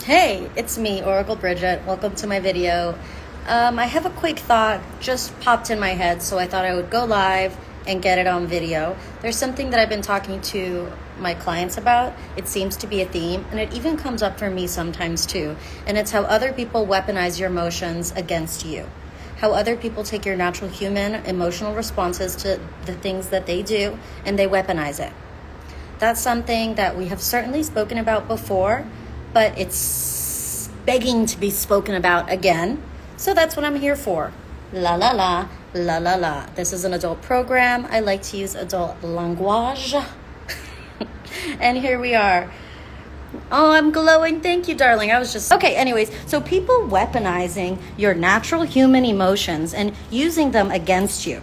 Hey, it's me, Oracle Brigette. Welcome to my video. I have a quick thought just popped in my head, so I thought I would go live and get it on video. There's something that I've been talking to my clients about. It seems to be a theme, and it even comes up for me sometimes too. And it's how other people weaponize your emotions against you. How other people take your natural human emotional responses to the things that they do, and they weaponize it. That's something that we have certainly spoken about before, but it's begging to be spoken about again. So that's what I'm here for. La la la, la la la. This is an adult program. I like to use adult language. And here we are. Oh, I'm glowing. Thank you, darling. Okay, anyways, so people weaponizing your natural human emotions and using them against you.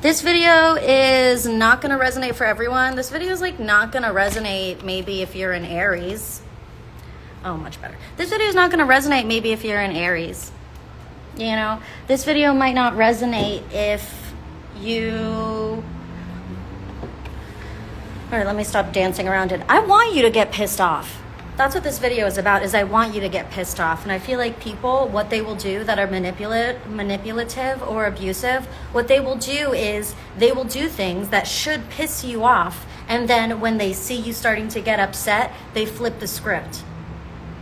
This video is not going to resonate for everyone. This video is not going to resonate maybe if you're in Aries. Oh, much better. This video is not going to resonate maybe if you're in Aries. You know, this video might not resonate if you... All right, let me stop dancing around it. I want you to get pissed off. That's what this video is about, is I want you to get pissed off. And I feel like people, what they will do that are manipulative or abusive, what they will do is they will do things that should piss you off. And then when they see you starting to get upset, they flip the script.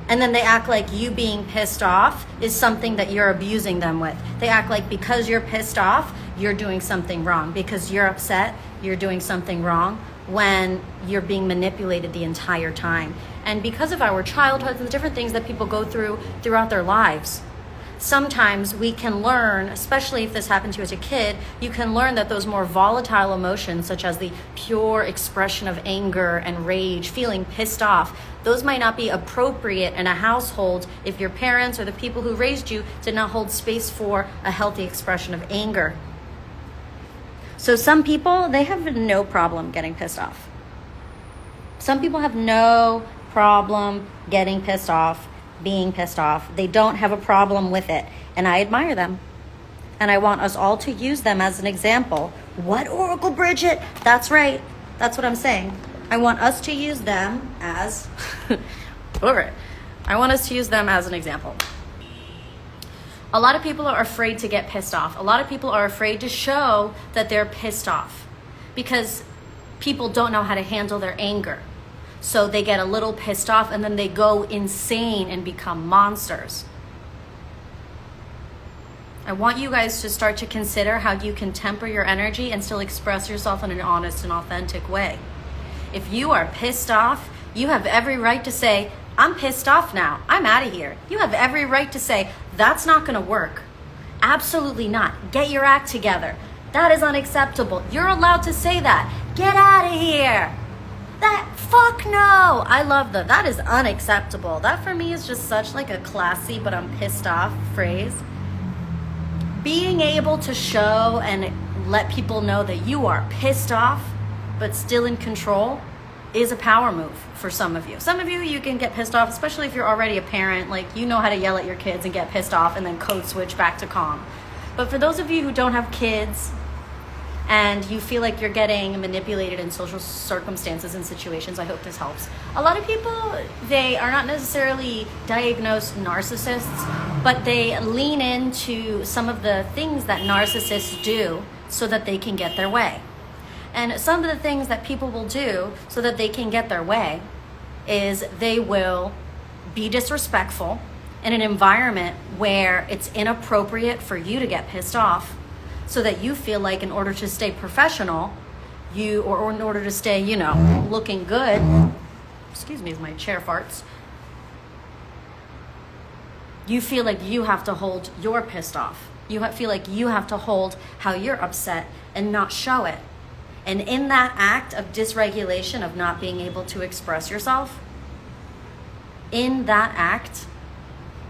And then they act like you being pissed off is something that you're abusing them with. They act like because you're pissed off, you're doing something wrong. Because you're upset, you're doing something wrong, when you're being manipulated the entire time. And because of our childhoods and the different things that people go through throughout their lives, sometimes we can learn, especially if this happened to you as a kid, you can learn that those more volatile emotions, such as the pure expression of anger and rage, feeling pissed off, those might not be appropriate in a household if your parents or the people who raised you did not hold space for a healthy expression of anger. So some people, they have no problem getting pissed off. Some people have no problem getting pissed off, being pissed off. They don't have a problem with it. And I admire them. And I want us all to use them as an example. What, Oracle Brigette? That's right. That's what I'm saying. I want us to use them as... I want us to use them as an example. A lot of people are afraid to get pissed off. A lot of people are afraid to show that they're pissed off because people don't know how to handle their anger. So they get a little pissed off and then they go insane and become monsters. I want you guys to start to consider how you can temper your energy and still express yourself in an honest and authentic way. If you are pissed off, you have every right to say, I'm pissed off now. I'm out of here. You have every right to say, that's not going to work. Absolutely not. Get your act together. That is unacceptable. You're allowed to say that. Get out of here. Fuck no. I love that. That is unacceptable. That for me is just such a classy but I'm pissed off phrase. Being able to show and let people know that you are pissed off but still in control is a power move for some of you. Some of you, you can get pissed off, especially if you're already a parent, you know how to yell at your kids and get pissed off and then code switch back to calm. But for those of you who don't have kids and you feel like you're getting manipulated in social circumstances and situations, I hope this helps. A lot of people, they are not necessarily diagnosed narcissists, but they lean into some of the things that narcissists do so that they can get their way. And some of the things that people will do so that they can get their way is they will be disrespectful in an environment where it's inappropriate for you to get pissed off, so that you feel like in order to stay professional, or in order to stay, looking good, excuse me as my chair farts, you feel like you have to hold your pissed off. You feel like you have to hold how you're upset and not show it. And in that act of dysregulation, of not being able to express yourself, in that act,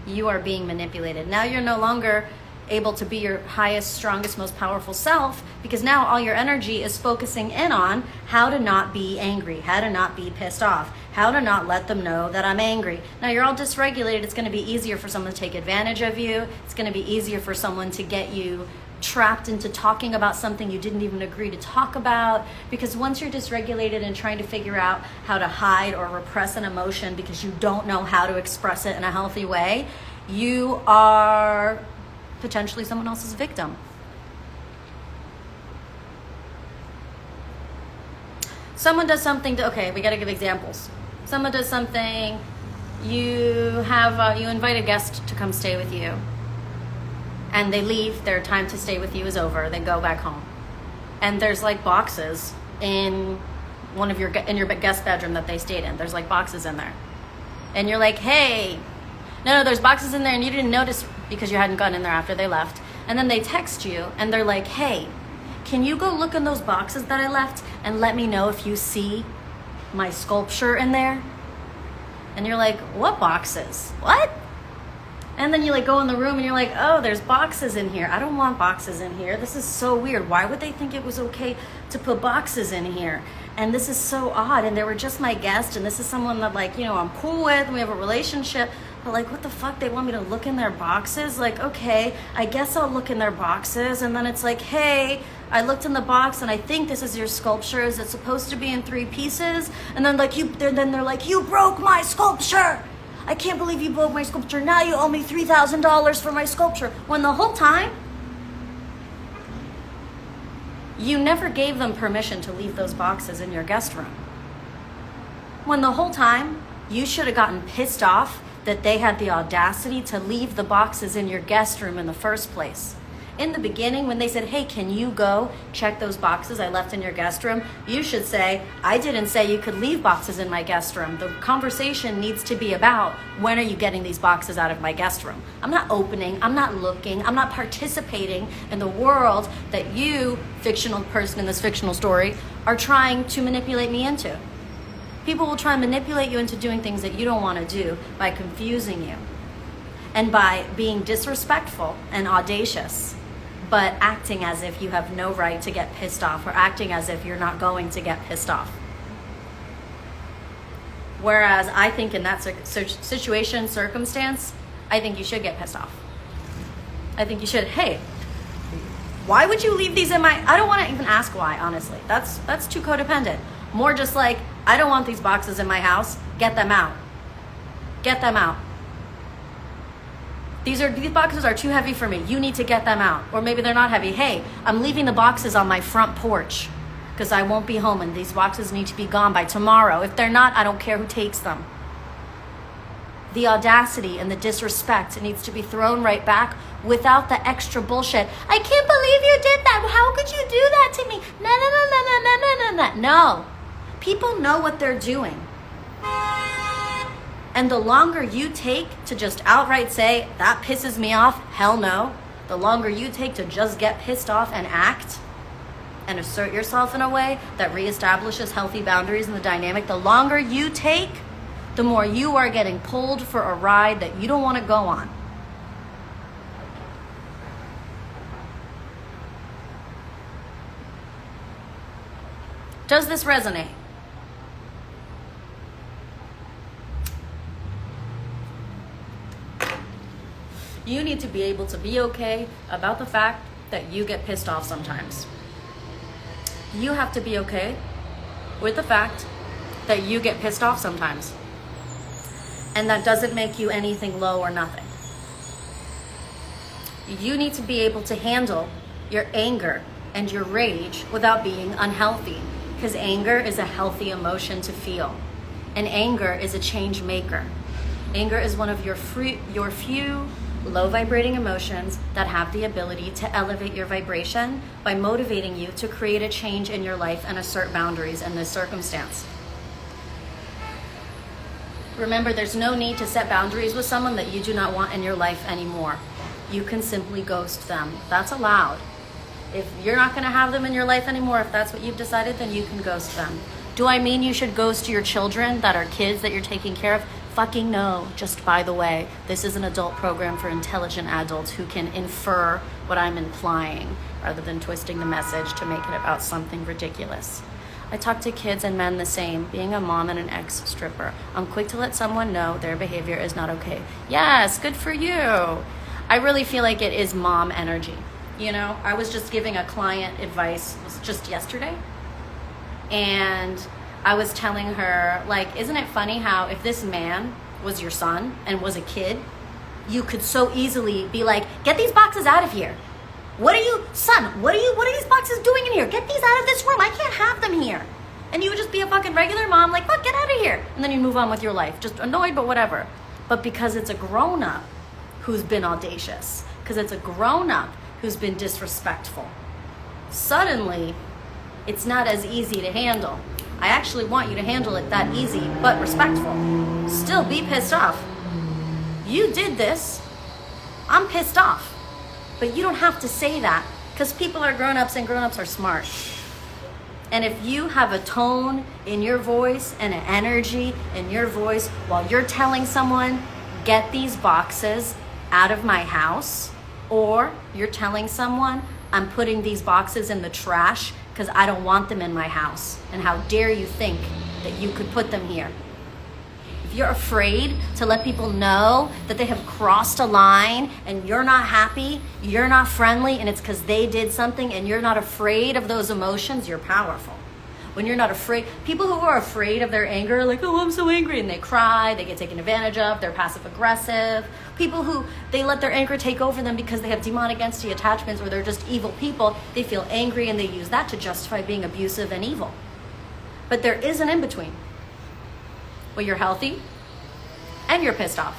you are being manipulated. Now you're no longer able to be your highest, strongest, most powerful self, because now all your energy is focusing in on how to not be angry, how to not be pissed off, how to not let them know that I'm angry. Now you're all dysregulated. It's going to be easier for someone to take advantage of you. It's going to be easier for someone to get you trapped into talking about something you didn't even agree to talk about. Because once you're dysregulated and trying to figure out how to hide or repress an emotion because you don't know how to express it in a healthy way, you are potentially someone else's victim. Someone does something okay, we gotta give examples. Someone does something, you invite a guest to come stay with you, and they leave, their time to stay with you is over, they go back home. And there's like boxes in your guest bedroom that they stayed in. There's like boxes in there. And you're like, hey, no, there's boxes in there and you didn't notice because you hadn't gone in there after they left. And then they text you and they're like, hey, can you go look in those boxes that I left and let me know if you see my sculpture in there? And you're like, what boxes? What? And then you like go in the room and you're like, oh, there's boxes in here. I don't want boxes in here. This is so weird. Why would they think it was okay to put boxes in here? And this is so odd. And they were just my guest. And this is someone that like, I'm cool with and we have a relationship. But like, what the fuck? They want me to look in their boxes? Like, okay, I guess I'll look in their boxes. And then it's like, hey, I looked in the box and I think this is your sculpture. Is it supposed to be in 3 pieces? And then they're like, you broke my sculpture. I can't believe you broke my sculpture. Now you owe me $3,000 for my sculpture. When the whole time, you never gave them permission to leave those boxes in your guest room. When the whole time, you should have gotten pissed off that they had the audacity to leave the boxes in your guest room in the first place. In the beginning, when they said, hey, can you go check those boxes I left in your guest room? You should say, I didn't say you could leave boxes in my guest room. The conversation needs to be about, when are you getting these boxes out of my guest room? I'm not opening, I'm not looking, I'm not participating in the world that you, fictional person in this fictional story, are trying to manipulate me into. People will try and manipulate you into doing things that you don't want to do by confusing you and by being disrespectful and audacious, but acting as if you have no right to get pissed off or acting as if you're not going to get pissed off. Whereas I think in that circumstance, I think you should get pissed off. I think you should, hey, why would you leave these in my, I don't want to even ask why, honestly. That's too codependent. More just like, I don't want these boxes in my house, get them out. Get them out. These boxes are too heavy for me. You need to get them out. Or maybe they're not heavy. Hey, I'm leaving the boxes on my front porch because I won't be home and these boxes need to be gone by tomorrow. If they're not, I don't care who takes them. The audacity and the disrespect needs to be thrown right back without the extra bullshit. I can't believe you did that. How could you do that to me? No. No. People know what they're doing. And the longer you take to just outright say, that pisses me off, hell no. The longer you take to just get pissed off and act and assert yourself in a way that reestablishes healthy boundaries in the dynamic, the longer you take, the more you are getting pulled for a ride that you don't want to go on. Does this resonate? You need to be able to be okay about the fact that you get pissed off sometimes. You have to be okay with the fact that you get pissed off sometimes. And that doesn't make you anything low or nothing. You need to be able to handle your anger and your rage without being unhealthy, because anger is a healthy emotion to feel. And anger is a change maker. Anger is one of your few low vibrating emotions that have the ability to elevate your vibration by motivating you to create a change in your life and assert boundaries in this circumstance. Remember, there's no need to set boundaries with someone that you do not want in your life anymore. You can simply ghost them. That's allowed. If you're not going to have them in your life anymore, if that's what you've decided, then you can ghost them. Do I mean you should ghost your children that are kids that you're taking care of? Fucking no. Just by the way, this is an adult program for intelligent adults who can infer what I'm implying rather than twisting the message to make it about something ridiculous. I talk to kids and men the same, being a mom and an ex-stripper. I'm quick to let someone know their behavior is not okay. Yes, good for you. I really feel like it is mom energy. You know, I was just giving a client advice, it was just yesterday, and I was telling her, like, isn't it funny how if this man was your son and was a kid, you could so easily be like, get these boxes out of here. What are you, son, what are these boxes doing in here? Get these out of this room. I can't have them here. And you would just be a fucking regular mom, like, fuck, get out of here. And then you move on with your life, just annoyed, but whatever. But because it's a grown-up who's been audacious, because it's a grown-up who's been disrespectful, suddenly it's not as easy to handle. I actually want you to handle it that easy, but respectful. Still be pissed off. You did this. I'm pissed off. But you don't have to say that, because people are grown-ups and grown-ups are smart. And if you have a tone in your voice and an energy in your voice while you're telling someone, get these boxes out of my house, or you're telling someone, I'm putting these boxes in the trash because I don't want them in my house, and how dare you think that you could put them here. If you're afraid to let people know that they have crossed a line and you're not happy, you're not friendly, and it's because they did something, and you're not afraid of those emotions, you're powerful. When you're not afraid, people who are afraid of their anger are like, oh, I'm so angry, and they cry, they get taken advantage of, they're passive aggressive. People who, they let their anger take over them because they have demonic entity attachments, or they're just evil people, they feel angry and they use that to justify being abusive and evil. But there is an in-between, where you're healthy and you're pissed off,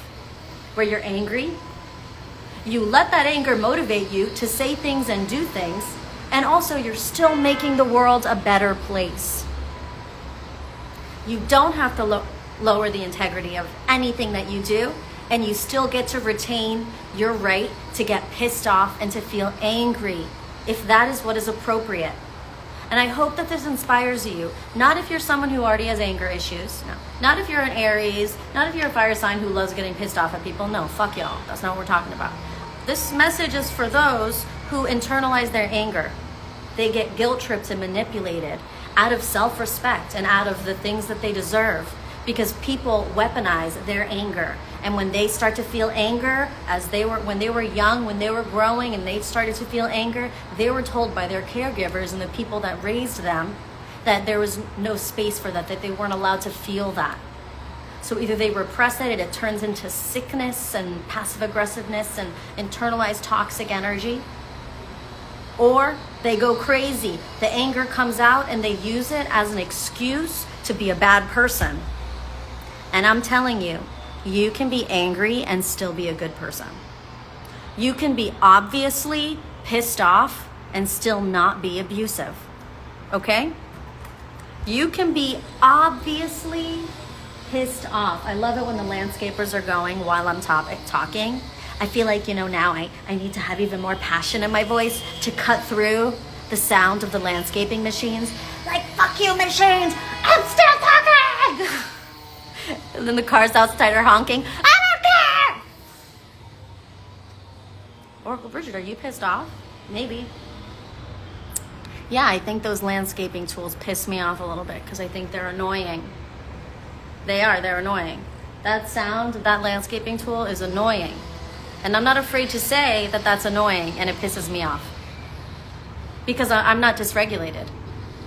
where you're angry. You let that anger motivate you to say things and do things, and also you're still making the world a better place. You don't have to lower the integrity of anything that you do, and you still get to retain your right to get pissed off and to feel angry, if that is what is appropriate. And I hope that this inspires you. Not if you're someone who already has anger issues. No. Not if you're an Aries. Not if you're a fire sign who loves getting pissed off at people. No, fuck y'all. That's not what we're talking about. This message is for those who internalize their anger. They get guilt tripped and manipulated out of self-respect and out of the things that they deserve, because people weaponize their anger. And when they start to feel anger, when they were young, when they were growing and they started to feel anger, they were told by their caregivers and the people that raised them that there was no space for that they weren't allowed to feel that. So either they repress it and it turns into sickness and passive aggressiveness and internalized toxic energy, or they go crazy. The anger comes out and they use it as an excuse to be a bad person. And I'm telling you, you can be angry and still be a good person. You can be obviously pissed off and still not be abusive. Okay? You can be obviously pissed off. I love it when the landscapers are going while I'm talking. I feel like, now I need to have even more passion in my voice to cut through the sound of the landscaping machines. Like, fuck you, machines! I'm still talking! And then the cars outside are honking. I don't care! Oracle Bridget, are you pissed off? Maybe. Yeah, I think those landscaping tools piss me off a little bit because I think they're annoying. They're annoying. That sound, that landscaping tool is annoying. And I'm not afraid to say that that's annoying and it pisses me off. Because I'm not dysregulated.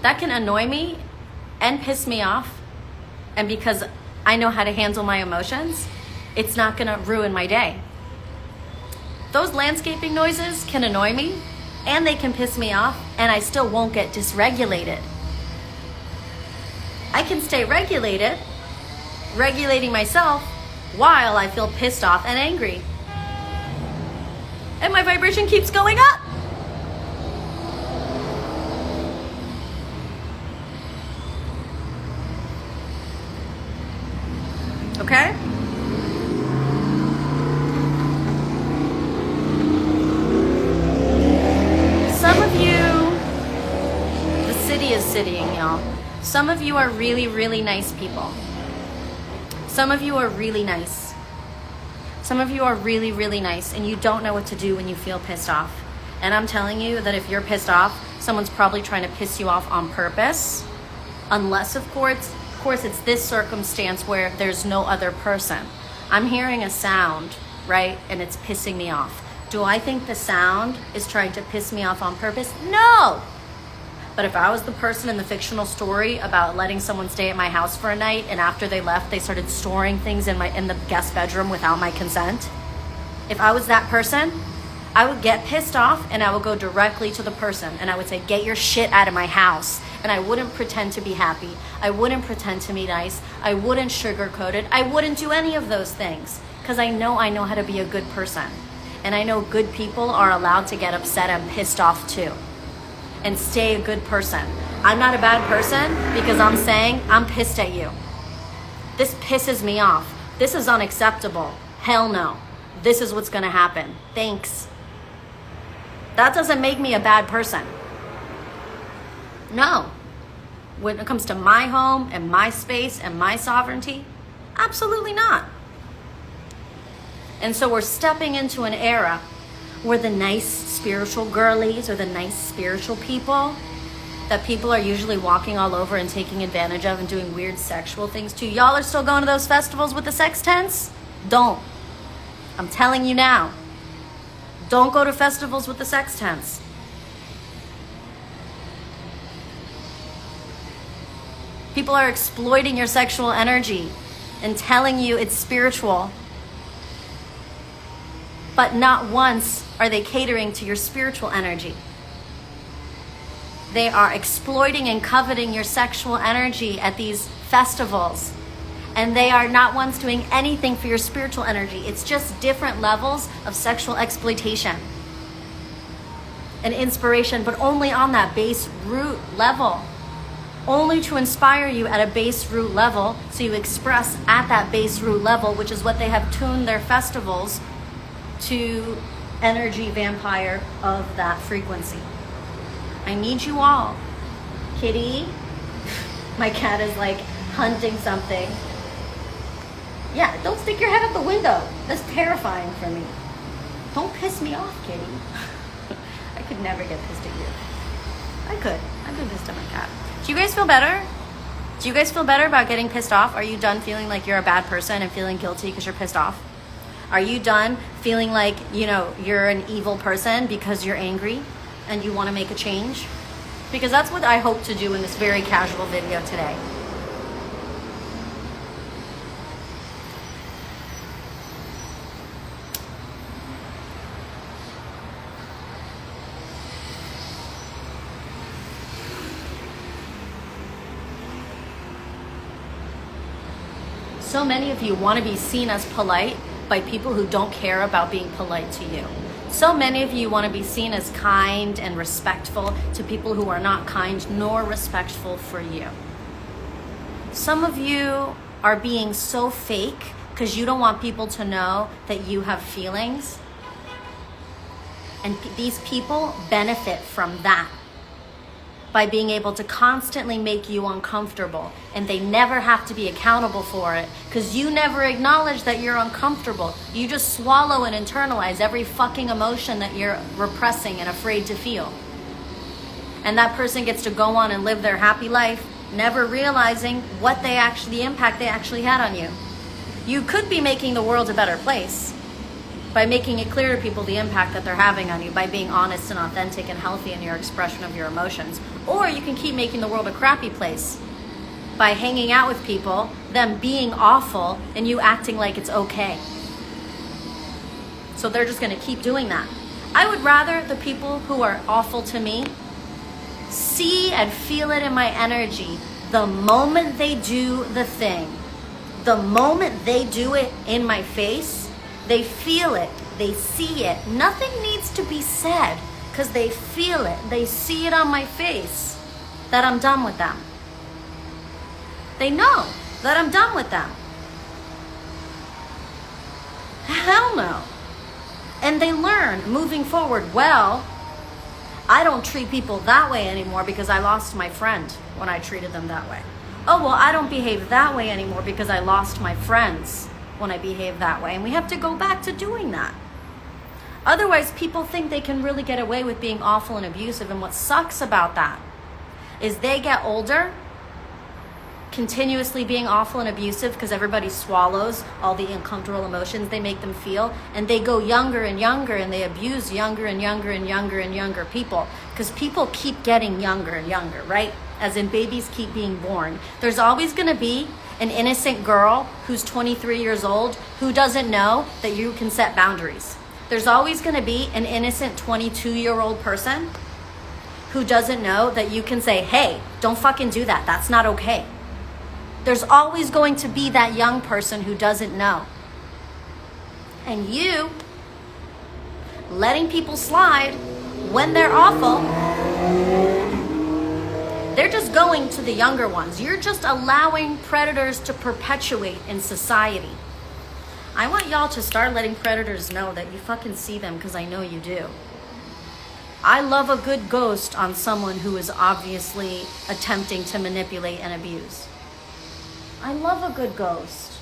That can annoy me and piss me off. And because I know how to handle my emotions, it's not gonna ruin my day. Those landscaping noises can annoy me and they can piss me off, and I still won't get dysregulated. I can stay regulated, regulating myself while I feel pissed off and angry. And my vibration keeps going up. Okay? Some of you, the city is citying, y'all. Some of you are really, really nice people. Some of you are really nice. Some of you are really, really nice, and you don't know what to do when you feel pissed off. And I'm telling you that if you're pissed off, someone's probably trying to piss you off on purpose. Unless, of course, it's this circumstance where there's no other person. I'm hearing a sound, right? And it's pissing me off. Do I think the sound is trying to piss me off on purpose? No! But if I was the person in the fictional story about letting someone stay at my house for a night, and after they left, they started storing things in the guest bedroom without my consent, if I was that person, I would get pissed off and I would go directly to the person and I would say, get your shit out of my house. And I wouldn't pretend to be happy. I wouldn't pretend to be nice. I wouldn't sugarcoat it. I wouldn't do any of those things because I know how to be a good person. And I know good people are allowed to get upset and pissed off too. And stay a good person. I'm not a bad person because I'm saying I'm pissed at you. This pisses me off. This is unacceptable. Hell no. This is what's gonna happen. Thanks. That doesn't make me a bad person. No. When it comes to my home and my space and my sovereignty, absolutely not. And so we're stepping into an era where the nice spiritual girlies or the nice spiritual people that people are usually walking all over and taking advantage of and doing weird sexual things to. Y'all are still going to those festivals with the sex tents? Don't. I'm telling you now. Don't go to festivals with the sex tents. People are exploiting your sexual energy and telling you it's spiritual. But not once are they catering to your spiritual energy. They are exploiting and coveting your sexual energy at these festivals. And they are not once doing anything for your spiritual energy. It's just different levels of sexual exploitation and inspiration, but only on that base root level. Only to inspire you at a base root level, so you express at that base root level, which is what they have tuned their festivals to energy vampire of that frequency. I need you all. Kitty, my cat is like hunting something. Yeah, don't stick your head out the window. That's terrifying for me. Don't piss me off, Kitty. I could never get pissed at you. I've been pissed at my cat. Do you guys feel better? Do you guys feel better about getting pissed off? Are you done feeling like you're a bad person and feeling guilty because you're pissed off? Are you done feeling like, you're an evil person because you're angry and you want to make a change? Because that's what I hope to do in this very casual video today. So many of you want to be seen as polite by people who don't care about being polite to you. So many of you want to be seen as kind and respectful to people who are not kind nor respectful for you. Some of you are being so fake because you don't want people to know that you have feelings. And these people benefit from that by being able to constantly make you uncomfortable, and they never have to be accountable for it because you never acknowledge that you're uncomfortable. You just swallow and internalize every fucking emotion that you're repressing and afraid to feel. And that person gets to go on and live their happy life, never realizing the impact they actually had on you. You could be making the world a better place by making it clear to people the impact that they're having on you, by being honest and authentic and healthy in your expression of your emotions. Or you can keep making the world a crappy place by hanging out with people, them being awful, and you acting like it's okay. So they're just gonna keep doing that. I would rather the people who are awful to me see and feel it in my energy the moment they do the thing. The moment they do it in my face, they feel it, they see it. Nothing needs to be said because they feel it. They see it on my face that I'm done with them. They know that I'm done with them. Hell no. And they learn moving forward, well, I don't treat people that way anymore because I lost my friend when I treated them that way. Oh, well, I don't behave that way anymore because I lost my friends when I behave that way. And we have to go back to doing that. Otherwise, people think they can really get away with being awful and abusive. And what sucks about that is they get older continuously being awful and abusive because everybody swallows all the uncomfortable emotions they make them feel, and they go younger and younger, and they abuse younger and younger and younger and younger people, because people keep getting younger and younger, right? As in, babies keep being born. There's always going to be an innocent girl who's 23 years old who doesn't know that you can set boundaries. There's always going to be an innocent 22-year-old person who doesn't know that you can say, hey, don't fucking do that. That's not okay. There's always going to be that young person who doesn't know. And you letting people slide when they're awful, they're just going to the younger ones. You're just allowing predators to perpetuate in society. I want y'all to start letting predators know that you fucking see them, because I know you do. I love a good ghost on someone who is obviously attempting to manipulate and abuse. I love a good ghost.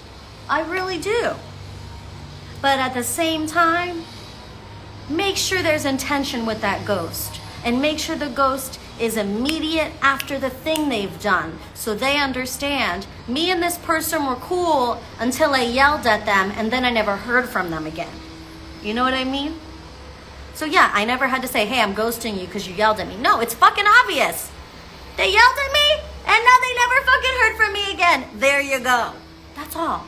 I really do. But at the same time, make sure there's intention with that ghost. And make sure the ghost is immediate after the thing they've done, so they understand, me and this person were cool until I yelled at them, and then I never heard from them again. You know what I mean? So yeah, I never had to say, hey, I'm ghosting you because you yelled at me. No, it's fucking obvious. They yelled at me, and now they never fucking heard from me again. There you go. That's all.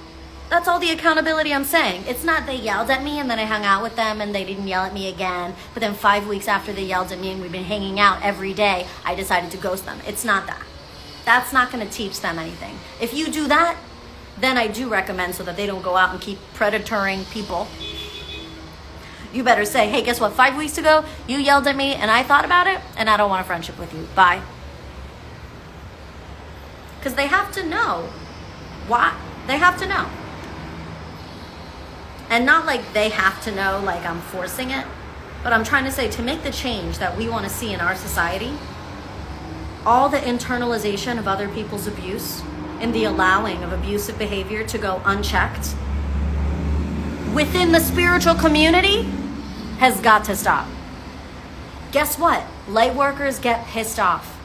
That's all the accountability I'm saying. It's not they yelled at me and then I hung out with them and they didn't yell at me again, but then 5 weeks after they yelled at me and we've been hanging out every day, I decided to ghost them. It's not that. That's not going to teach them anything. If you do that, then I do recommend, so that they don't go out and keep predatoring people, you better say, hey, guess what? 5 weeks ago, you yelled at me and I thought about it and I don't want a friendship with you. Bye. Because they have to know. Why? They have to know. And not like they have to know, like I'm forcing it, but I'm trying to say, to make the change that we want to see in our society, all the internalization of other people's abuse and the allowing of abusive behavior to go unchecked within the spiritual community has got to stop. Guess what? Light workers get pissed off.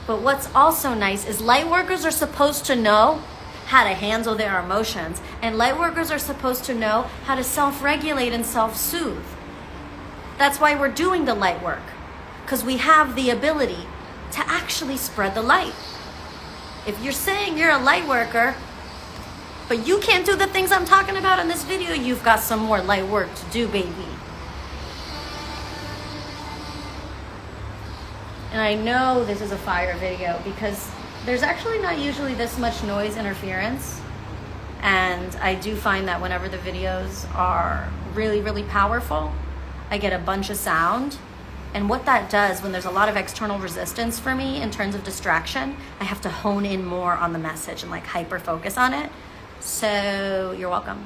But what's also nice is light workers are supposed to know how to handle their emotions, and light workers are supposed to know how to self-regulate and self-soothe. That's why we're doing the light work, because we have the ability to actually spread the light. If you're saying you're a light worker, but you can't do the things I'm talking about in this video, you've got some more light work to do, baby. And I know this is a fire video because there's actually not usually this much noise interference. And I do find that whenever the videos are really, really powerful, I get a bunch of sound. And what that does, when there's a lot of external resistance for me in terms of distraction, I have to hone in more on the message and like hyper focus on it. So you're welcome.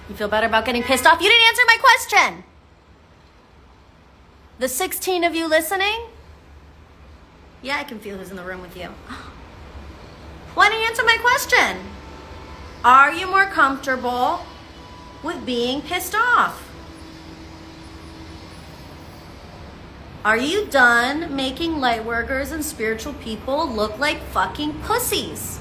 You feel better about getting pissed off? You didn't answer my question. The 16 of you listening? Yeah, I can feel who's in the room with you. Why don't you answer my question? Are you more comfortable with being pissed off? Are you done making light workers and spiritual people look like fucking pussies?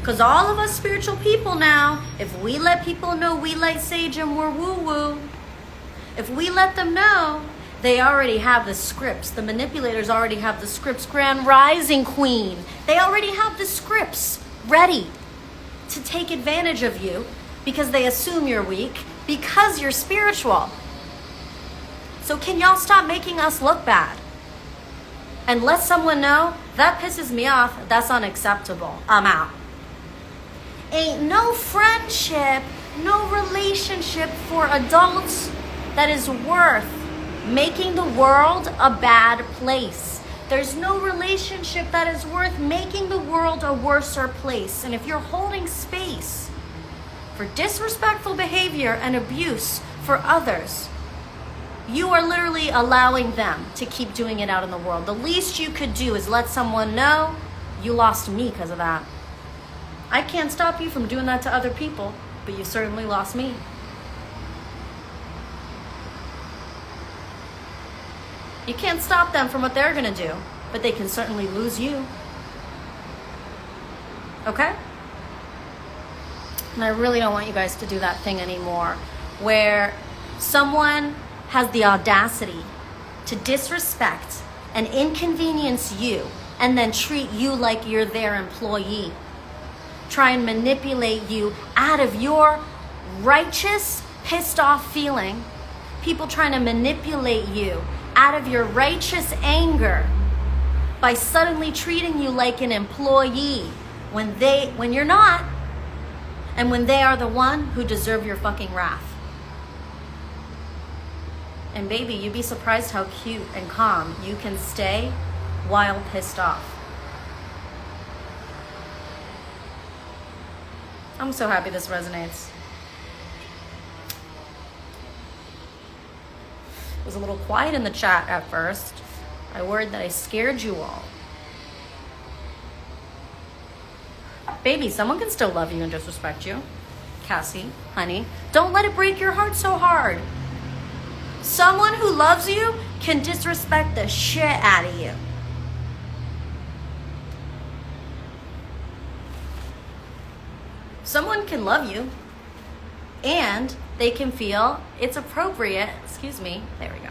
Because all of us spiritual people now, if we let people know we light sage and we're woo-woo, if we let them know, they already have the scripts. The manipulators already have the scripts. Grand Rising Queen. They already have the scripts ready to take advantage of you because they assume you're weak because you're spiritual. So can y'all stop making us look bad? And let someone know, that pisses me off, that's unacceptable. I'm out. Ain't no friendship, no relationship for adults that is worth making the world a bad place. There's no relationship that is worth making the world a worser place. And if you're holding space for disrespectful behavior and abuse for others, you are literally allowing them to keep doing it out in the world. The least you could do is let someone know you lost me because of that. I can't stop you from doing that to other people, but you certainly lost me. You can't stop them from what they're going to do, but they can certainly lose you. Okay? And I really don't want you guys to do that thing anymore, where someone has the audacity to disrespect and inconvenience you and then treat you like you're their employee. Try and manipulate you out of your righteous, pissed off feeling. People trying to manipulate you out of your righteous anger by suddenly treating you like an employee when you're not, and when they are the one who deserve your fucking wrath. And baby, you'd be surprised how cute and calm you can stay while pissed off. I'm so happy this resonates. It was a little quiet in the chat at first. I worried that I scared you all. Baby, someone can still love you and disrespect you. Cassie, honey, don't let it break your heart so hard. Someone who loves you can disrespect the shit out of you. Someone can love you and they can feel it's appropriate. Excuse me. There we go.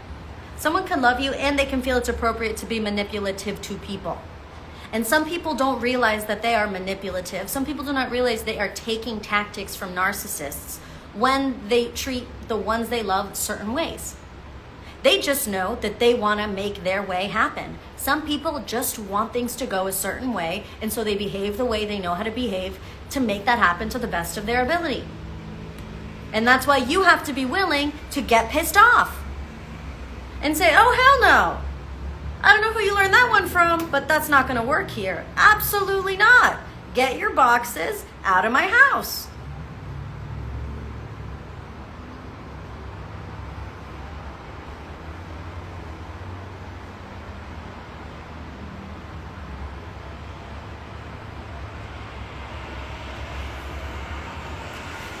Someone can love you and they can feel it's appropriate to be manipulative to people. And some people don't realize that they are manipulative. Some people do not realize they are taking tactics from narcissists when they treat the ones they love certain ways. They just know that they want to make their way happen. Some people just want things to go a certain way, and so they behave the way they know how to behave to make that happen to the best of their ability. And that's why you have to be willing to get pissed off and say, oh, hell no. I don't know who you learned that one from, but that's not going to work here. Absolutely not. Get your boxes out of my house.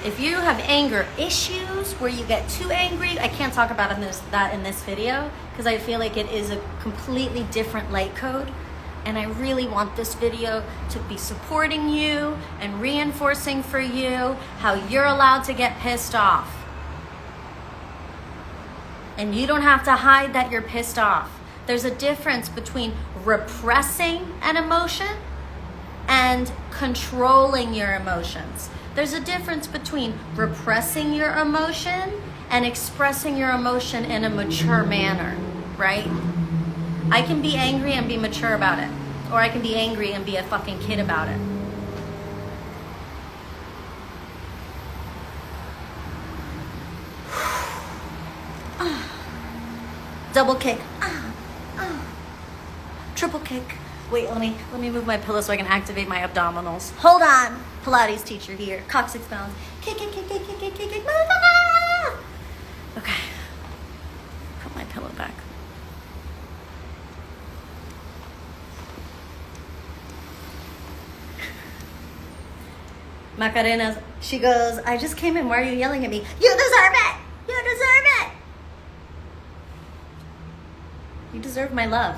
If you have anger issues where you get too angry, I can't talk about that in this video because I feel like it is a completely different light code. And I really want this video to be supporting you and reinforcing for you how you're allowed to get pissed off. And you don't have to hide that you're pissed off. There's a difference between repressing an emotion and controlling your emotions. There's a difference between repressing your emotion and expressing your emotion in a mature manner, right? I can be angry and be mature about it. Or I can be angry and be a fucking kid about it. Double kick. Triple kick. Wait, let me move my pillow so I can activate my abdominals. Hold on. Pilates teacher here. Coccyx balance. Kick, kick, kick, kick, kick, kick, kick, kick. Okay. Put my pillow back. Macarena, she goes, I just came in. Why are you yelling at me? You deserve it. You deserve it. You deserve my love.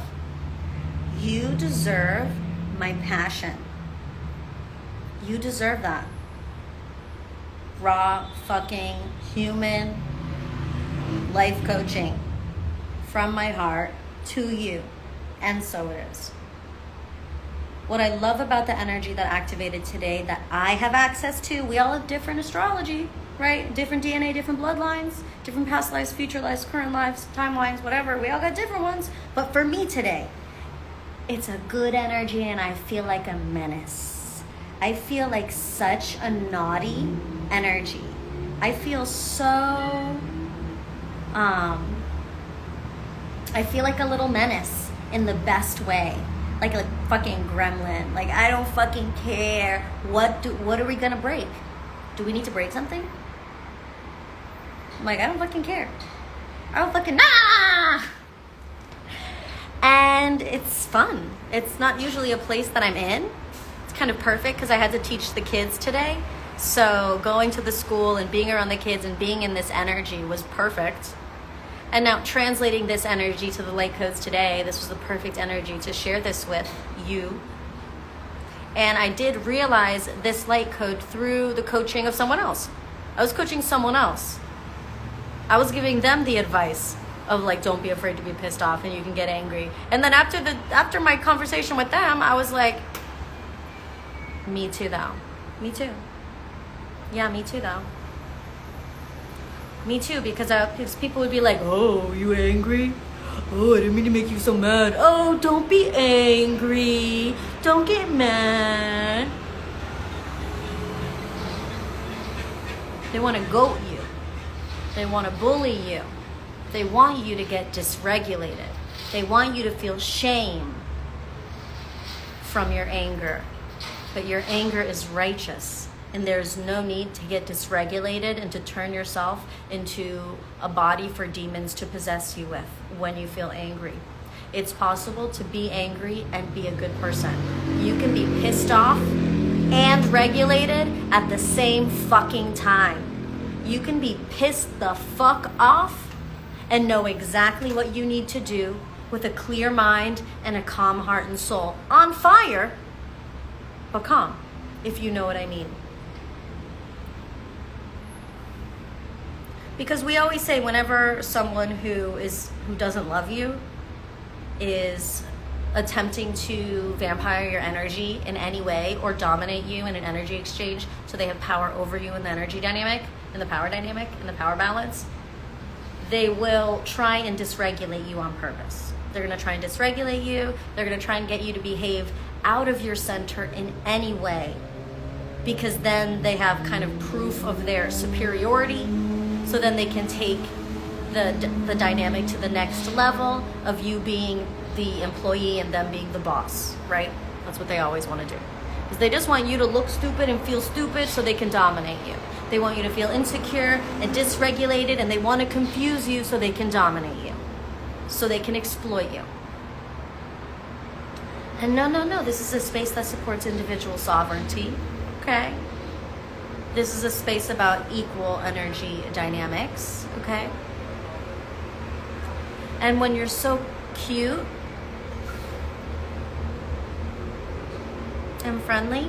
You deserve my passion. You deserve that. Raw, fucking, human life coaching from my heart to you. And so it is. What I love about the energy that activated today that I have access to, we all have different astrology, right? Different DNA, different bloodlines, different past lives, future lives, current lives, timelines, whatever. We all got different ones. But for me today, it's a good energy and I feel like a menace. I feel like such a naughty energy. I feel so, I feel like a little menace in the best way. Like a fucking gremlin. Like I don't fucking care. What are we gonna break? Do we need to break something? I'm like, I don't fucking care. I don't fucking And it's fun. It's not usually a place that I'm in. It's kind of perfect because I had to teach the kids today. So going to the school and being around the kids and being in this energy was perfect. And now translating this energy to the Lightcodes today, this was the perfect energy to share this with you. And I did realize this Lightcode through the coaching of someone else. I was coaching someone else. I was giving them the advice of like, don't be afraid to be pissed off and you can get angry. And then after my conversation with them, I was like, me too though. Me too. Yeah, me too though. Me too, because people would be like, oh, you angry? Oh, I didn't mean to make you so mad. Oh, don't be angry. Don't get mad. They want to goat you. They want to bully you. They want you to get dysregulated. They want you to feel shame from your anger. But your anger is righteous. And there's no need to get dysregulated and to turn yourself into a body for demons to possess you with when you feel angry. It's possible to be angry and be a good person. You can be pissed off and regulated at the same fucking time. You can be pissed the fuck off and know exactly what you need to do with a clear mind and a calm heart and soul. On fire, but calm, if you know what I mean. Because we always say whenever someone who doesn't love you is attempting to vampire your energy in any way or dominate you in an energy exchange so they have power over you in the energy dynamic, in the power dynamic, in the power balance, they will try and dysregulate you on purpose. They're going to try and dysregulate you. They're going to try and get you to behave out of your center in any way, because then they have kind of proof of their superiority. So then they can take the dynamic to the next level of you being the employee and them being the boss, right? That's what they always want to do. Because they just want you to look stupid and feel stupid so they can dominate you. They want you to feel insecure and dysregulated, and they want to confuse you so they can dominate you. So they can exploit you. And no, this is a space that supports individual sovereignty, okay? This is a space about equal energy dynamics, okay? And when you're so cute and friendly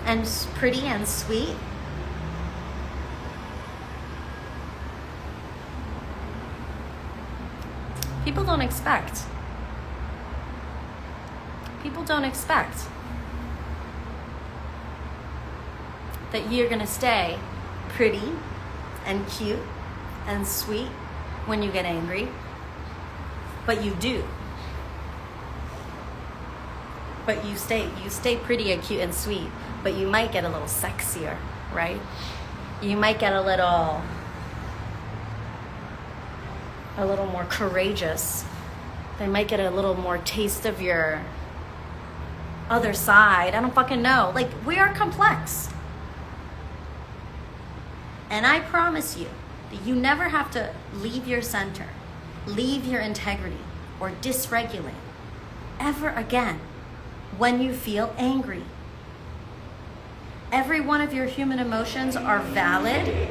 and pretty and sweet, people don't expect. People don't expect that you're gonna stay pretty and cute and sweet when you get angry, but you do. But you stay pretty and cute and sweet, but you might get a little sexier, right? You might get a little more courageous. They might get a little more taste of your other side. I don't fucking know. Like, we are complex. And I promise you that you never have to leave your center, leave your integrity, or dysregulate ever again when you feel angry. Every one of your human emotions are valid,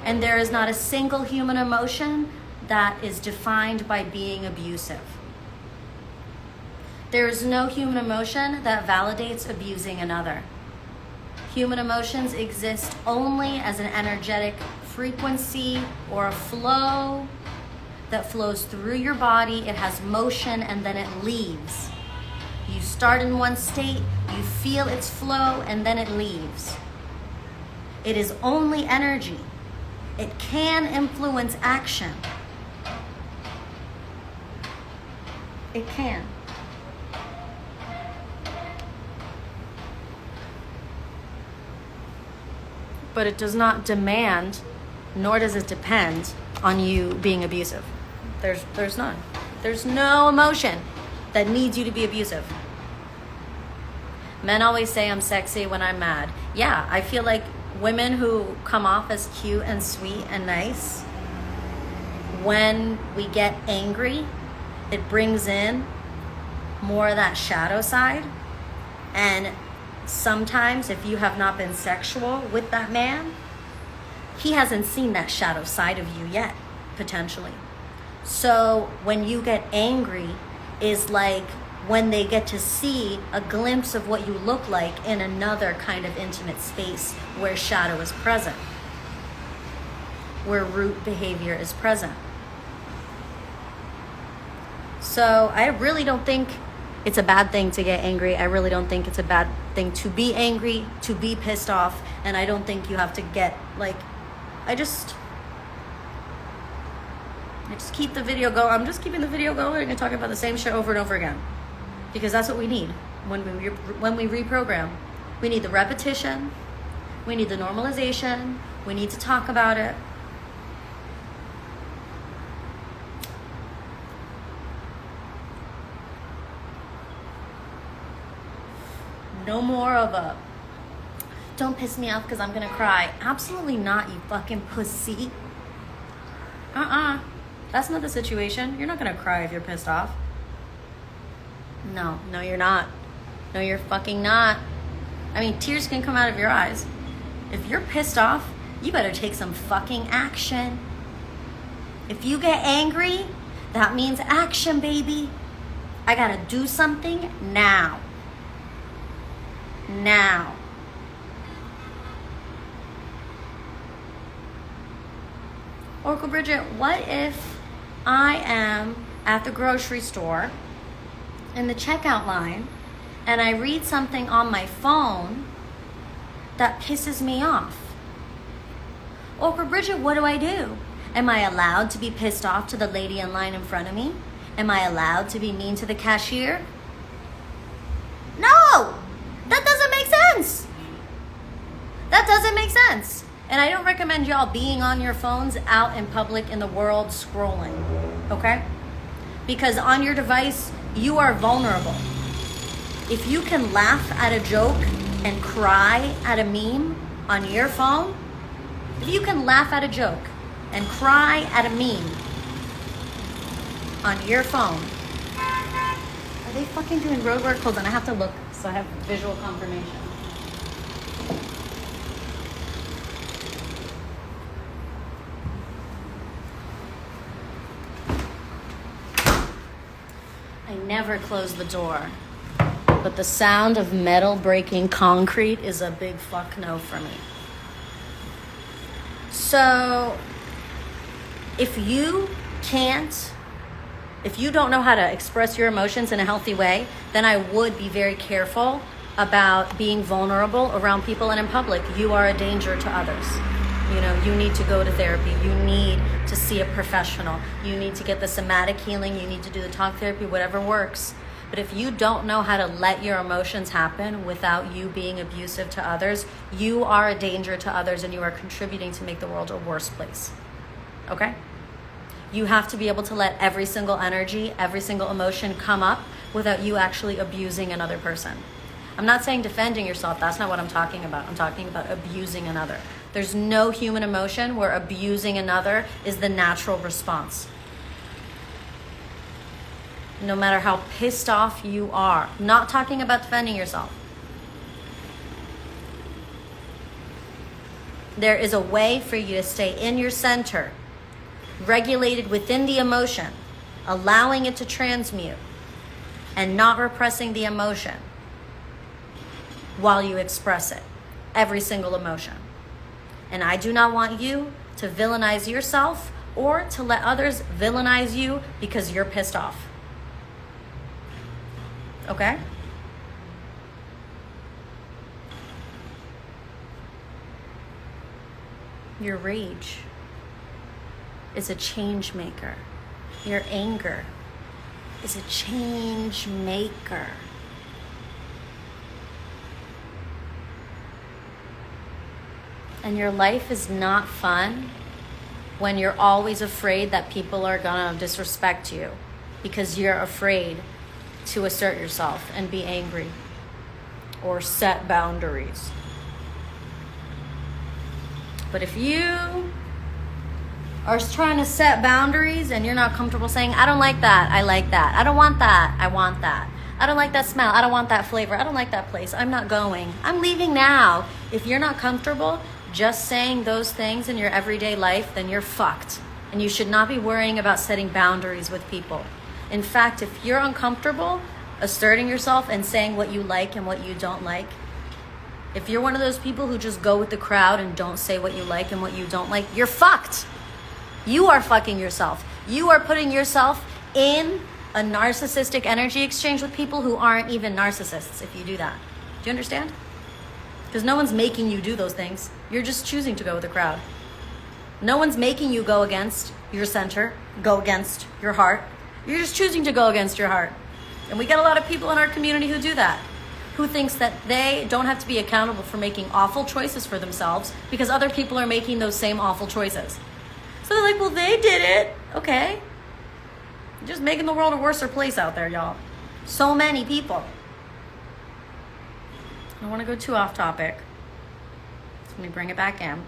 and there is not a single human emotion that is defined by being abusive. There is no human emotion that validates abusing another. Human emotions exist only as an energetic frequency or a flow that flows through your body. It has motion and then it leaves. You start in one state, you feel its flow, and then it leaves. It is only energy. It can influence action. It can. But it does not demand, nor does it depend on you being abusive. There's none. There's no emotion that needs you to be abusive. Men always say I'm sexy when I'm mad. Yeah, I feel like women who come off as cute and sweet and nice, when we get angry, it brings in more of that shadow side. And sometimes if you have not been sexual with that man, he hasn't seen that shadow side of you yet. potentially. So when you get angry is like when they get to see a glimpse of what you look like in another kind of intimate space where shadow is present, where root behavior is present. So I really don't think it's a bad thing to get angry. I really don't think it's a bad thing to be angry, to be pissed off. And I don't think you have to get like, I just keep the video going. I'm just keeping the video going and talking about the same shit over and over again. Because that's what we need when we reprogram. We need the repetition. We need the normalization. We need to talk about it. No more of a, don't piss me off because I'm going to cry. Absolutely not, you fucking pussy. That's not the situation. You're not going to cry if you're pissed off. No, you're not. No, you're fucking not. I mean, tears can come out of your eyes. If you're pissed off, you better take some fucking action. If you get angry, that means action, baby. I got to do something now. Now. Oracle Bridget, what if I am at the grocery store in the checkout line and I read something on my phone that pisses me off? Oracle Bridget, what do I do? Am I allowed to be pissed off to the lady in line in front of me? Am I allowed to be mean to the cashier? No! That doesn't make sense. That doesn't make sense. And I don't recommend y'all being on your phones out in public in the world scrolling, okay? Because on your device, you are vulnerable. If you can laugh at a joke and cry at a meme on your phone, if you can laugh at a joke and cry at a meme on your phone, are they fucking doing road work? Hold on, I have to look so I have visual confirmation. I never close the door, but the sound of metal breaking concrete is a big fuck no for me. So if you don't know how to express your emotions in a healthy way, then I would be very careful about being vulnerable around people and in public. You are a danger to others. You know, you need to go to therapy. You need to see a professional. You need to get the somatic healing. You need to do the talk therapy, whatever works. But if you don't know how to let your emotions happen without you being abusive to others, you are a danger to others and you are contributing to make the world a worse place. Okay? You have to be able to let every single energy, every single emotion come up without you actually abusing another person. I'm not saying defending yourself. That's not what I'm talking about. I'm talking about abusing another. There's no human emotion where abusing another is the natural response. No matter how pissed off you are. I'm not talking about defending yourself. There is a way for you to stay in your center, regulated within the emotion, allowing it to transmute, and not repressing the emotion while you express it. Every single emotion. And I do not want you to villainize yourself or to let others villainize you because you're pissed off. Okay? Your rage is a change maker. Your anger is a change maker. And your life is not fun when you're always afraid that people are gonna disrespect you because you're afraid to assert yourself and be angry or set boundaries. But if you are trying to set boundaries and you're not comfortable saying, I don't like that, I like that. I don't want that, I want that. I don't like that smell, I don't want that flavor. I don't like that place, I'm not going. I'm leaving now. If you're not comfortable just saying those things in your everyday life, then you're fucked. And you should not be worrying about setting boundaries with people. In fact, if you're uncomfortable asserting yourself and saying what you like and what you don't like, if you're one of those people who just go with the crowd and don't say what you like and what you don't like, you're fucked. You are fucking yourself. You are putting yourself in a narcissistic energy exchange with people who aren't even narcissists if you do that. Do you understand? Because no one's making you do those things. You're just choosing to go with the crowd. No one's making you go against your center, go against your heart. You're just choosing to go against your heart. And we get a lot of people in our community who do that, who thinks that they don't have to be accountable for making awful choices for themselves because other people are making those same awful choices. So they're like, well, they did it. Okay. You're just making the world a worse place out there, y'all. So many people. I don't want to go too off topic. So let me bring it back in.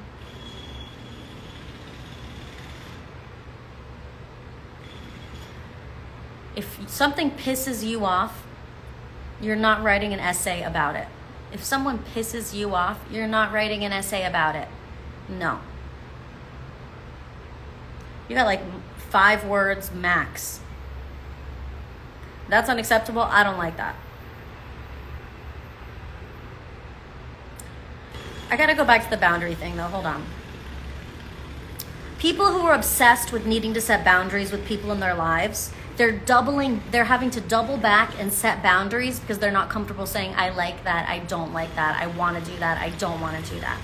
If something pisses you off, you're not writing an essay about it. If someone pisses you off, you're not writing an essay about it. No. You got like 5 words max. That's unacceptable. I don't like that. I gotta go back to the boundary thing though. Hold on. People who are obsessed with needing to set boundaries with people in their lives, they're having to double back and set boundaries because they're not comfortable saying, I like that, I don't like that, I want to do that, I don't want to do that.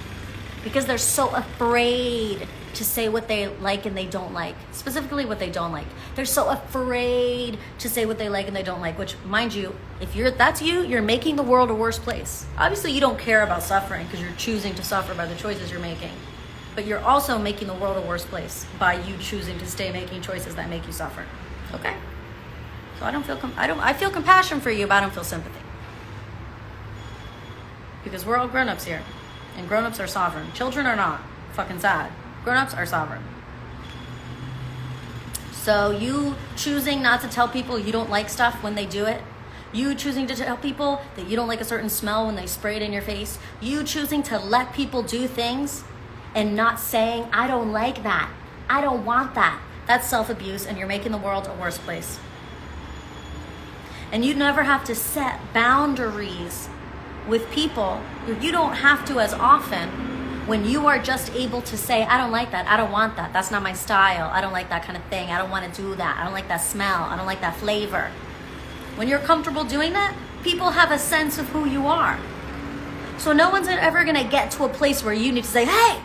Because they're so afraid to say what they like and they don't like, specifically what they don't like. They're so afraid to say what they like and they don't like, which, mind you, if that's you, you're making the world a worse place. Obviously, you don't care about suffering because you're choosing to suffer by the choices you're making. But you're also making the world a worse place by you choosing to stay making choices that make you suffer. Okay? So I feel compassion for you, but I don't feel sympathy. Because we're all grown-ups here. And grown-ups are sovereign. Children are not. Fucking sad. Grown-ups are sovereign. So you choosing not to tell people you don't like stuff when they do it. You choosing to tell people that you don't like a certain smell when they spray it in your face. You choosing to let people do things and not saying, I don't like that. I don't want that. That's self-abuse, and you're making the world a worse place. And you never have to set boundaries with people. You don't have to as often when you are just able to say, I don't like that, I don't want that, that's not my style, I don't like that kind of thing, I don't want to do that, I don't like that smell, I don't like that flavor. When you're comfortable doing that, people have a sense of who you are. So no one's ever going to get to a place where you need to say, hey,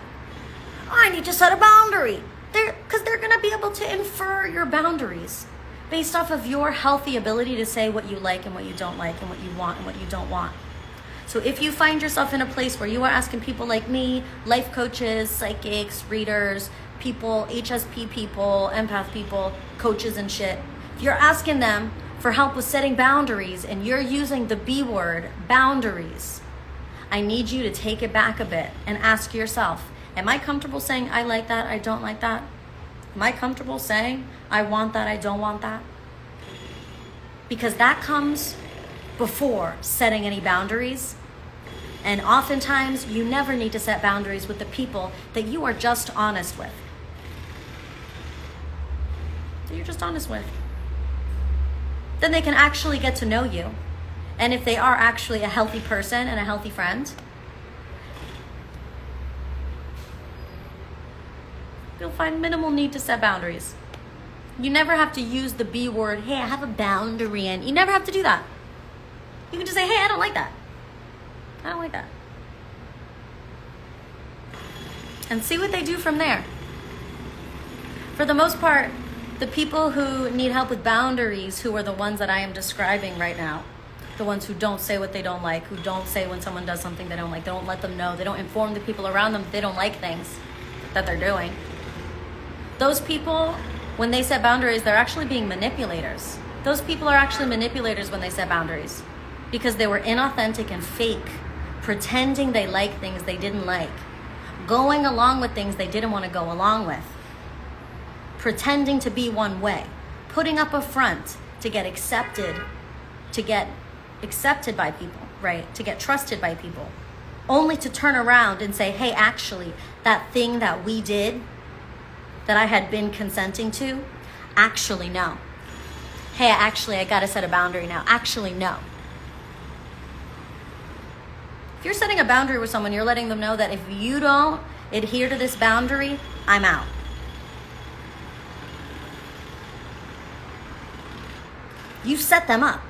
I need to set a boundary. Because they're going to be able to infer your boundaries based off of your healthy ability to say what you like and what you don't like and what you want and what you don't want. So if you find yourself in a place where you are asking people like me, life coaches, psychics, readers, people, HSP people, empath people, coaches and shit, if you're asking them for help with setting boundaries and you're using the B word, boundaries, I need you to take it back a bit and ask yourself, am I comfortable saying I like that, I don't like that? Am I comfortable saying I want that, I don't want that? Because that comes before setting any boundaries. And oftentimes, you never need to set boundaries with the people that you are just honest with. That you're just honest with. Then they can actually get to know you. And if they are actually a healthy person and a healthy friend, you'll find minimal need to set boundaries. You never have to use the B word, hey, I have a boundary, and you never have to do that. You can just say, hey, I don't like that. I don't like that. And see what they do from there. For the most part, the people who need help with boundaries, who are the ones that I am describing right now, the ones who don't say what they don't like, who don't say when someone does something they don't like, they don't let them know, they don't inform the people around them that they don't like things that they're doing. Those people, when they set boundaries, they're actually being manipulators. Those people are actually manipulators when they set boundaries because they were inauthentic and fake, pretending they like things they didn't like, going along with things they didn't want to go along with, pretending to be one way, putting up a front to get accepted by people, right? To get trusted by people, only to turn around and say, hey, actually, that thing that we did, that I had been consenting to? Actually, no. Hey, I gotta set a boundary now. Actually, no. If you're setting a boundary with someone, you're letting them know that if you don't adhere to this boundary, I'm out. You set them up.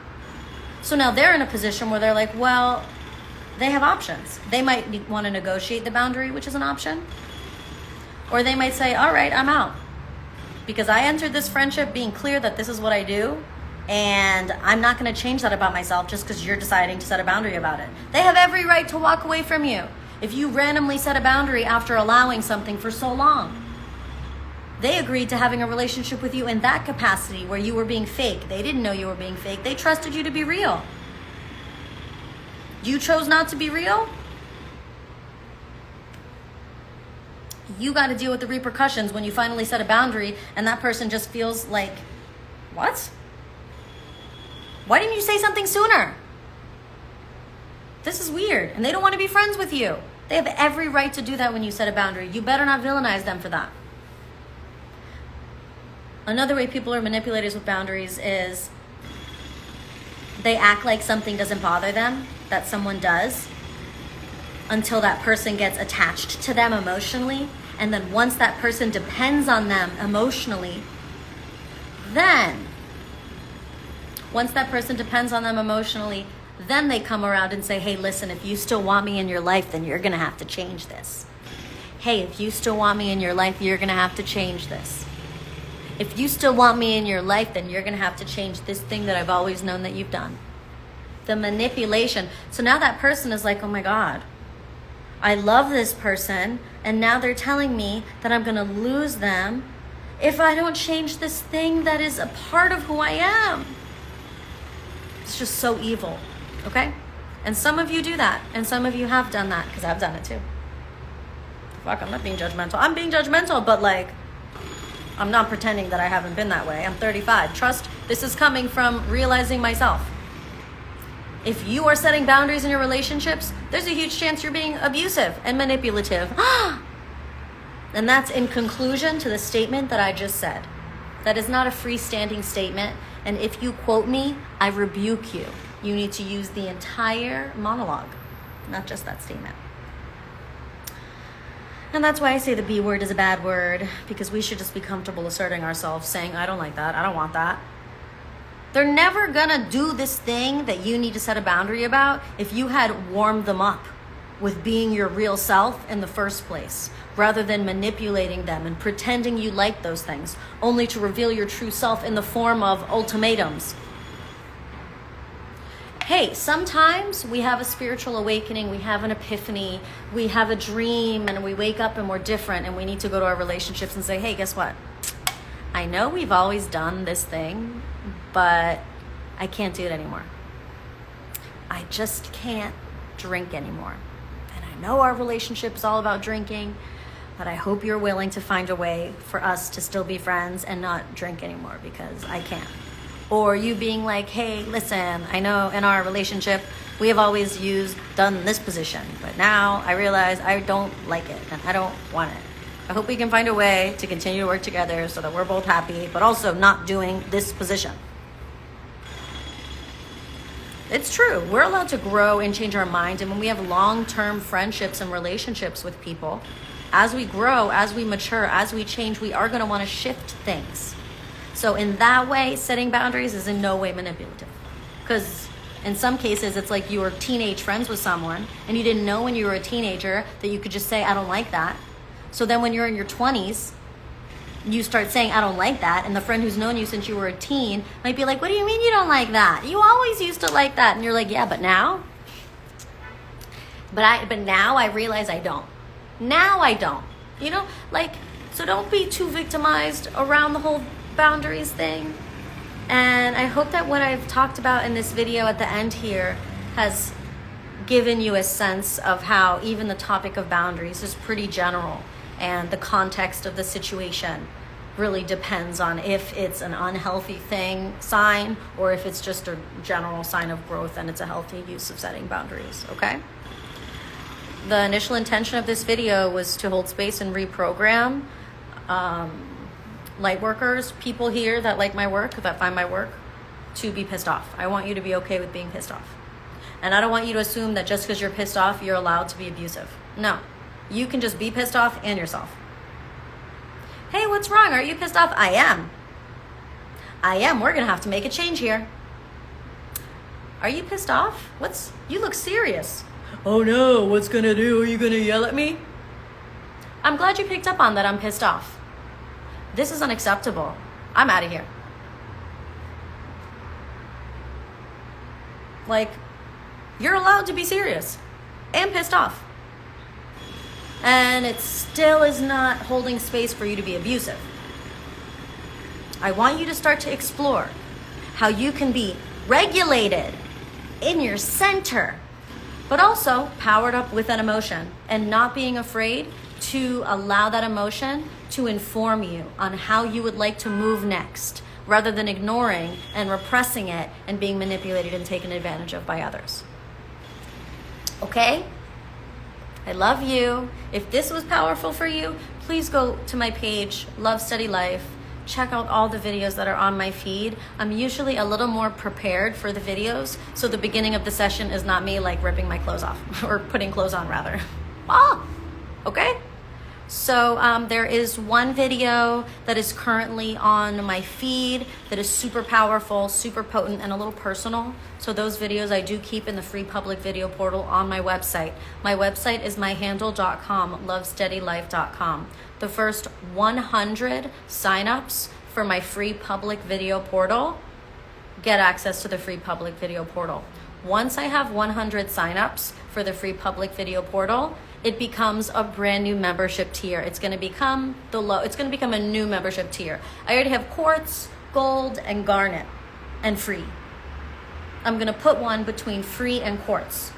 So now they're in a position where they're like, well, they have options. They might want to negotiate the boundary, which is an option. Or they might say, all right, I'm out. Because I entered this friendship being clear that this is what I do, and I'm not going to change that about myself just because you're deciding to set a boundary about it. They have every right to walk away from you if you randomly set a boundary after allowing something for so long. They agreed to having a relationship with you in that capacity where you were being fake. They didn't know you were being fake. They trusted you to be real. You chose not to be real. You got to deal with the repercussions when you finally set a boundary and that person just feels like, what? Why didn't you say something sooner? This is weird. And they don't want to be friends with you. They have every right to do that when you set a boundary. You better not villainize them for that. Another way people are manipulators with boundaries is they act like something doesn't bother them that someone does until that person gets attached to them emotionally. And then once that person depends on them emotionally, then they come around and say, hey, listen, if you still want me in your life, then you're going to have to change this. Hey, if you still want me in your life, you're going to have to change this. If you still want me in your life, then you're going to have to change this thing that I've always known that you've done. The manipulation. So now that person is like, oh my God, I love this person, and now they're telling me that I'm going to lose them if I don't change this thing that is a part of who I am. It's just so evil, okay? And some of you do that, and some of you have done that, because I've done it too. Fuck, I'm not being judgmental. I'm being judgmental, but like, I'm not pretending that I haven't been that way. I'm 35. Trust, this is coming from realizing myself. If you are setting boundaries in your relationships, there's a huge chance you're being abusive and manipulative. And that's in conclusion to the statement that I just said. That is not a freestanding statement. And if you quote me, I rebuke you. You need to use the entire monologue, not just that statement. And that's why I say the B word is a bad word, because we should just be comfortable asserting ourselves, saying, I don't like that, I don't want that. They're never gonna do this thing that you need to set a boundary about if you had warmed them up with being your real self in the first place, rather than manipulating them and pretending you like those things, only to reveal your true self in the form of ultimatums. Hey, sometimes we have a spiritual awakening, we have an epiphany, we have a dream, and we wake up and we're different, and we need to go to our relationships and say, hey, guess what? I know we've always done this thing, but I can't do it anymore. I just can't drink anymore. And I know our relationship is all about drinking, but I hope you're willing to find a way for us to still be friends and not drink anymore, because I can't. Or you being like, hey, listen, I know in our relationship, we have always done this position, but now I realize I don't like it and I don't want it. I hope we can find a way to continue to work together so that we're both happy, but also not doing this position. It's true. We're allowed to grow and change our mind. And when we have long-term friendships and relationships with people, as we grow, as we mature, as we change, we are going to want to shift things. So in that way, setting boundaries is in no way manipulative. Because in some cases, it's like you were teenage friends with someone and you didn't know when you were a teenager that you could just say, I don't like that. So then when you're in your 20s, you start saying, I don't like that. And the friend who's known you since you were a teen might be like, what do you mean you don't like that? You always used to like that. And you're like, yeah, but now? But now I realize I don't. Now I don't. You know, like, so don't be too victimized around the whole boundaries thing. And I hope that what I've talked about in this video at the end here has given you a sense of how even the topic of boundaries is pretty general, and the context of the situation really depends on if it's an unhealthy sign, or if it's just a general sign of growth and it's a healthy use of setting boundaries, okay? The initial intention of this video was to hold space and reprogram. light workers, people here that like my work, that find my work, to be pissed off. I want you to be okay with being pissed off. And I don't want you to assume that just because you're pissed off, you're allowed to be abusive. No, you can just be pissed off and yourself. Hey, what's wrong? Are you pissed off? I am. We're going to have to make a change here. Are you pissed off? You look serious. Oh no, what's gonna do? Are you gonna yell at me? I'm glad you picked up on that I'm pissed off. This is unacceptable. I'm out of here. Like, you're allowed to be serious and pissed off. And it still is not holding space for you to be abusive. I want you to start to explore how you can be regulated in your center, but also powered up with an emotion and not being afraid to allow that emotion to inform you on how you would like to move next, rather than ignoring and repressing it and being manipulated and taken advantage of by others. Okay? I love you. If this was powerful for you, please go to my page, Love Steady Life. Check out all the videos that are on my feed. I'm usually a little more prepared for the videos, so the beginning of the session is not me like ripping my clothes off, or putting clothes on rather. Okay? So there is one video that is currently on my feed that is super powerful, super potent, and a little personal. So those videos I do keep in the free public video portal on my website. My website is myhandle.com, lovesteadylife.com. The first 100 signups for my free public video portal get access to the free public video portal. Once I have 100 signups for the free public video portal, it becomes a brand new membership tier. It's going to become a new membership tier. I already have quartz, gold, and garnet, and free. I'm going to put one between free and quartz.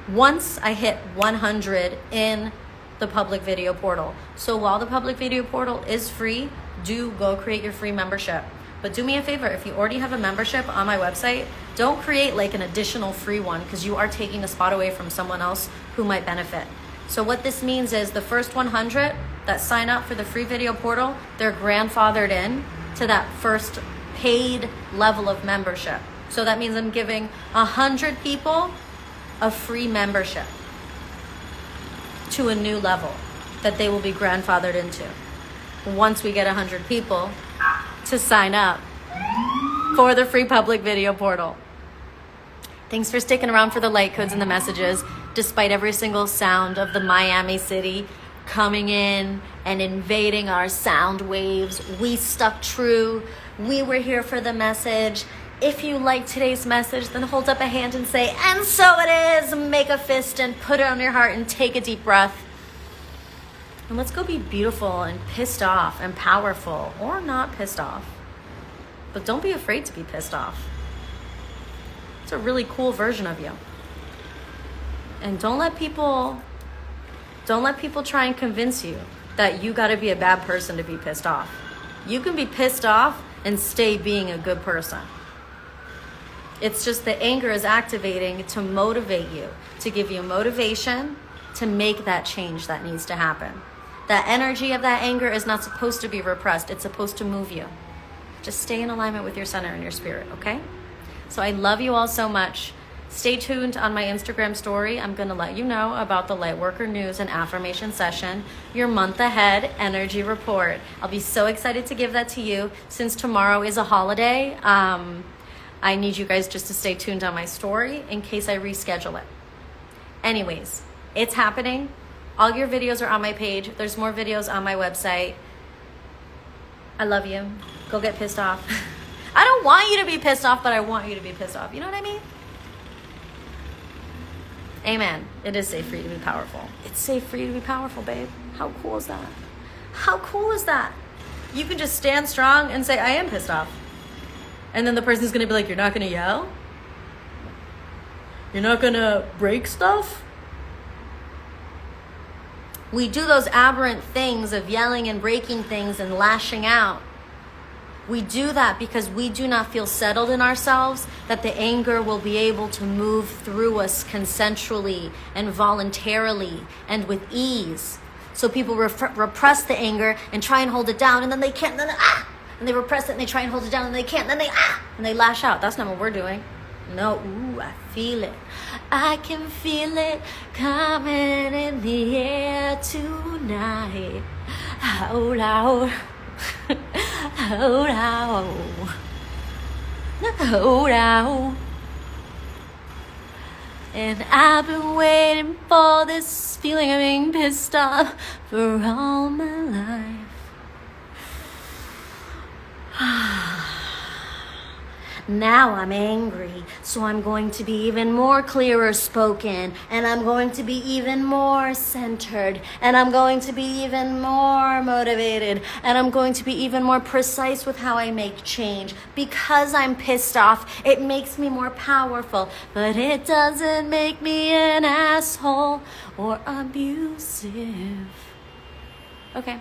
Once I hit 100 in the public video portal. So while the public video portal is free, do go create your free membership. But do me a favor, if you already have a membership on my website, don't create like an additional free one, because you are taking a spot away from someone else who might benefit. So what this means is the first 100 that sign up for the free video portal, they're grandfathered in to that first paid level of membership. So that means I'm giving 100 people a free membership to a new level that they will be grandfathered into. Once we get 100 people to sign up for the free public video portal. Thanks for sticking around for the light codes and the messages, despite every single sound of the Miami city coming in and invading our sound waves. We stuck true. We were here for the message. If you like today's message, then hold up a hand and say, and so it is. Make a fist and put it on your heart and take a deep breath. And let's go be beautiful and pissed off and powerful, or not pissed off. But don't be afraid to be pissed off. It's a really cool version of you. And don't let people try and convince you that you got to be a bad person to be pissed off. You can be pissed off and stay being a good person. It's just the anger is activating to motivate you, to give you motivation to make that change that needs to happen. That energy of that anger is not supposed to be repressed. It's supposed to move you. Just stay in alignment with your center and your spirit, okay? So I love you all so much. Stay tuned on my Instagram story. I'm going to let you know about the Lightworker News and Affirmation Session, your month ahead energy report. I'll be so excited to give that to you. Since tomorrow is a holiday, I need you guys just to stay tuned on my story in case I reschedule it. Anyways, it's happening. All your videos are on my page. There's more videos on my website. I love you. Go get pissed off. I don't want you to be pissed off, but I want you to be pissed off. You know what I mean? Amen. It is safe for you to be powerful. It's safe for you to be powerful, babe. How cool is that? How cool is that? You can just stand strong and say, I am pissed off. And then the person's going to be like, you're not going to yell? You're not going to break stuff? We do those aberrant things of yelling and breaking things and lashing out. We do that because we do not feel settled in ourselves, that the anger will be able to move through us consensually and voluntarily and with ease. So people repress the anger and try and hold it down, and then they can't, and then and they repress it and they try and hold it down, and they can't, and then and they lash out. That's not what we're doing. No, ooh, I feel it. I can feel it coming in the air tonight. Hold out. Hold out. Hold out. And I've been waiting for this feeling of being pissed off for all my life. Now I'm angry, so I'm going to be even more clearer spoken, and I'm going to be even more centered, and I'm going to be even more motivated, and I'm going to be even more precise with how I make change. Because I'm pissed off, it makes me more powerful, but it doesn't make me an asshole or abusive. Okay.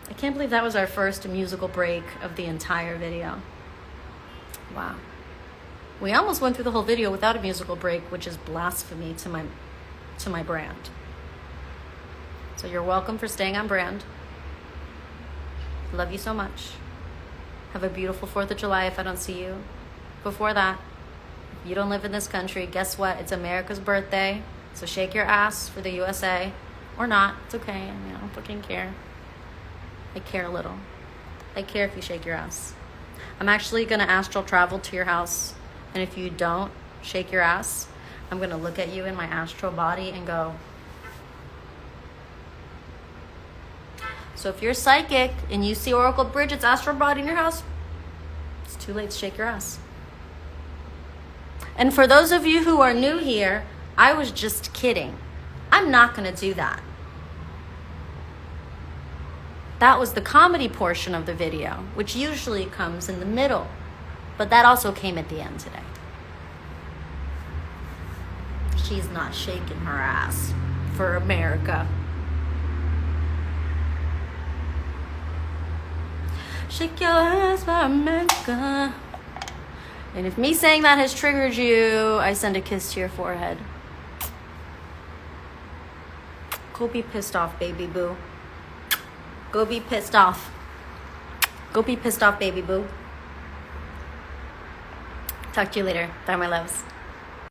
I can't believe that was our first musical break of the entire video. Wow. We almost went through the whole video without a musical break, which is blasphemy to my brand. So you're welcome for staying on brand. Love you so much. Have a beautiful 4th of July if I don't see you before that. If you don't live in this country, guess what? It's America's birthday. So shake your ass for the USA. Or not. It's okay. I mean, I don't fucking care. I care a little. I care if you shake your ass. I'm actually going to astral travel to your house. And if you don't shake your ass, I'm going to look at you in my astral body and go. So if you're psychic and you see Oracle Brigitte's astral body in your house, it's too late to shake your ass. And for those of you who are new here, I was just kidding. I'm not going to do that. That was the comedy portion of the video, which usually comes in the middle. But that also came at the end today. She's not shaking her ass for America. Shake your ass for America. And if me saying that has triggered you, I send a kiss to your forehead. Go be pissed off, baby boo. Go be pissed off. Go be pissed off, baby boo. Talk to you later. Bye, my loves.